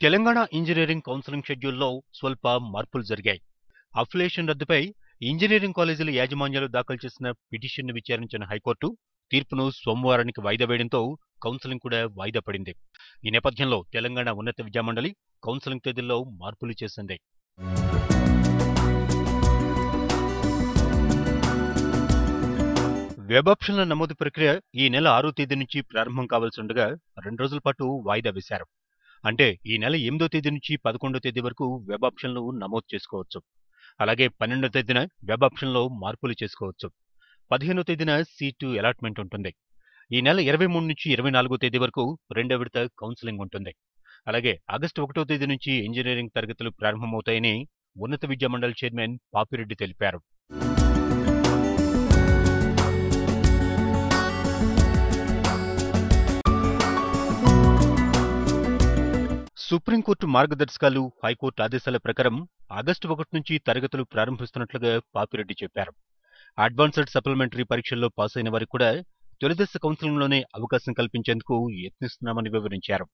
Telangana engineering counselling షెడ్యూల్లో స్వల్ప మార్పులు జరిగాయి. అఫిలియేషన్ రద్దుపై ఇంజనీరింగ్ కాలేజీల యాజమాన్యాలు దాఖలు చేసిన పిటిషన్ను విచారించిన హైకోర్టు తీర్పును సోమవారానికి వాయిదా వేయడంతో కౌన్సిలింగ్ కూడా వాయిదా పడింది. ఈ నేపథ్యంలో తెలంగాణ ఉన్నత విద్యామండలి కౌన్సిలింగ్ తేదీల్లో మార్పులు చేసింది. వెబ్ ఆప్షన్ల నమోదు ప్రక్రియ ఈ నెల 6వ తేదీ నుంచి ప్రారంభం కావాల్సి ఉండగా 2 రోజుల పాటు వాయిదా వేశారు. అంటే ఈ నెల 8వ తేదీ నుంచి 11వ తేదీ వరకు వెబ్ ఆప్షన్లు నమోదు చేసుకోవచ్చు. అలాగే 12వ తేదీన వెబ్ ఆప్షన్లో మార్పులు చేసుకోవచ్చు. 15వ తేదీన సీటు అలాట్మెంట్ ఉంటుంది. ఈ నెల 23 నుంచి 24వ తేదీ వరకు రెండో విడత కౌన్సిలింగ్ ఉంటుంది. అలాగే ఆగస్టు 1వ తేదీ నుంచి ఇంజనీరింగ్ తరగతులు ప్రారంభమవుతాయని ఉన్నత విద్యామండలి చైర్మన్ పాపిరెడ్డి తెలిపారు. సుప్రీంకోర్టు మార్గదర్శకాలు, హైకోర్టు ఆదేశాల ప్రకారం ఆగస్టు 1 నుంచి తరగతులు ప్రారంభిస్తున్నట్లుగా పాపిరెడ్డి చెప్పారు. అడ్వాన్స్డ్ సప్లిమెంటరీ పరీక్షల్లో పాస్ అయిన వారికి కూడా తొలిదశ కౌన్సిలింగ్లోనే అవకాశం కల్పించేందుకు యత్నిస్తున్నామని వివరించారు.